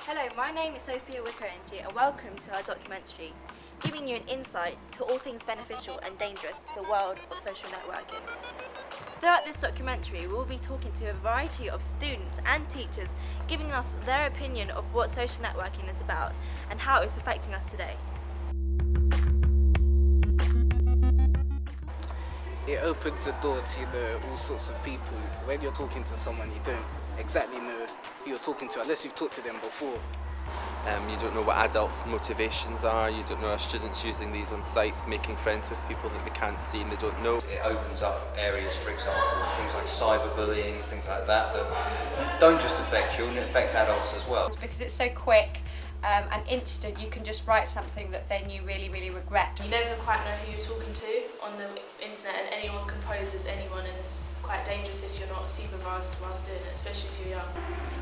Hello, my name is Sophia Wickerenji and welcome to our documentary, giving you an insight to all things beneficial and dangerous to the world of social networking. Throughout this documentary, we will be talking to a variety of students and teachers, giving us their opinion of what social networking is about and how it's affecting us today. It opens a door to all sorts of people. When you're talking to someone, you don't exactly know who you're talking to unless you've talked to them before. You don't know what adults' motivations are, you don't know are students using these on sites, making friends with people that they can't see and they don't know. It opens up areas, for example, things like cyberbullying, things like that, that don't just affect children, it affects adults as well. Because it's so quick and instant, you can just write something that then you really regret. You never quite know who you're talking to on the internet, and anyone can pose as anyone, and it's quite dangerous if you're not supervised whilst doing it, especially if you're young.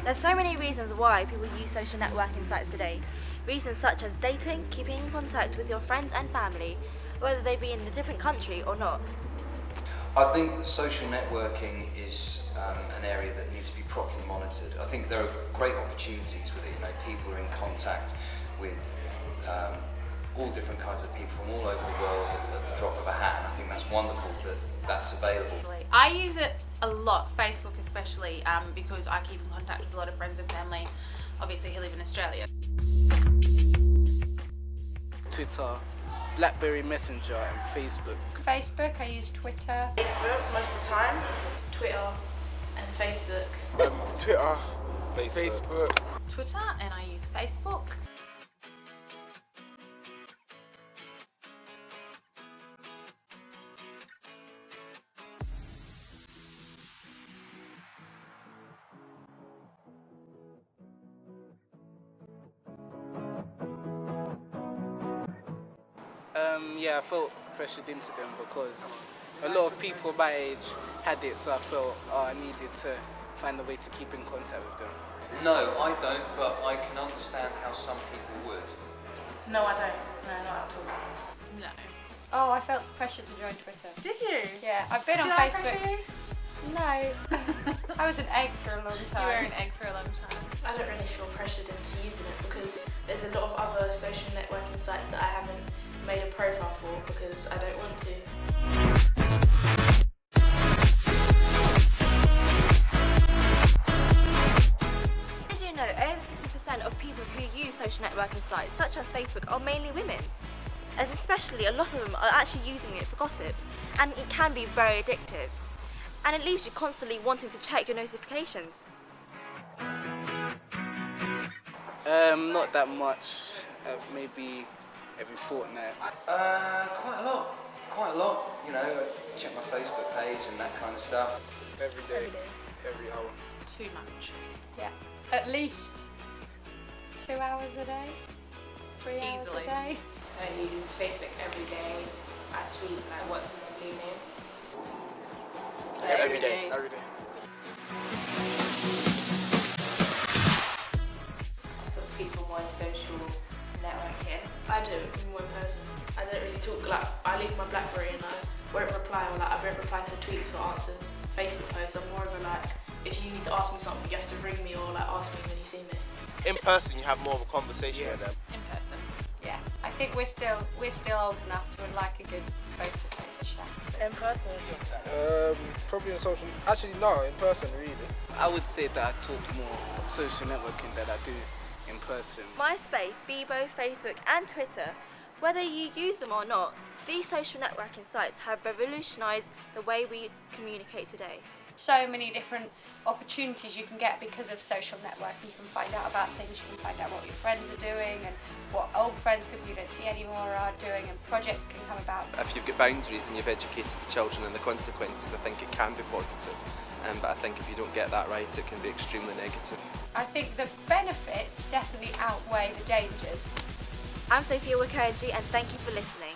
There's so many reasons why people use social networking sites today. Reasons such as dating, keeping in contact with your friends and family, whether they be in a different country or not. I think social networking is an area that needs to be properly monitored. I think there are great opportunities with it. You know, people are in contact with all different kinds of people from all over the world at the drop of a hat, and I think that's wonderful that that's available. I use it a lot, Facebook especially, because I keep in contact with a lot of friends and family, obviously who live in Australia. Twitter, BlackBerry Messenger and Facebook. Facebook, I use Twitter. Facebook most of the time, Twitter and Facebook. Twitter, Facebook. Twitter, and I use Facebook. Yeah, I felt pressured into them because a lot of people my age had it, so I felt I needed to find a way to keep in contact with them. No, I don't, but I can understand how some people would. No, I don't. No, not at all. No. Oh, I felt pressured to join Twitter. Did you? Yeah, I've been on Did I Facebook. pressure you? No. I was an egg for a long time. You were an egg for a long time. I don't really feel pressured into using it because there's a lot of other social networking sites that I haven't made a profile for because I don't want to. Did you know over 50% of people who use social networking sites such as Facebook are mainly women? And especially a lot of them are actually using it for gossip, and it can be very addictive. And it leaves you constantly wanting to check your notifications. Not that much, maybe every fortnight. Quite a lot. You know, check my Facebook page and that kind of stuff. Every day, every hour. Too much. Yeah, at least 2 hours a day, 3 hours Easily. a day. I use Facebook every day. I tweet like once in a blue moon. Every day. Every day. Talk to people more in social networking. I do it in one person. I don't really talk, like I leave my BlackBerry and I won't reply, or like I won't reply to tweets or answers, Facebook posts. I'm more of a like, if you need to ask me something, you have to ring me or like ask me when you see me. In person, you have more of a conversation with them. In person. Yeah, I think we're still old enough to like a good face-to-face chat. In person. Probably on social. Actually, no, in person, really. I would say that I talk more social networking than I do in person. MySpace, Bebo, Facebook and Twitter, whether you use them or not, these social networking sites have revolutionised the way we communicate today. So many different opportunities you can get because of social networking. You can find out about things, you can find out what your friends are doing and what old friends, people you don't see anymore, are doing, and projects can come about. If you've got boundaries and you've educated the children and the consequences, I think it can be positive. But I think if you don't get that right, it can be extremely negative. I think the benefits definitely outweigh the dangers. I'm Sophia Wickerenji and thank you for listening.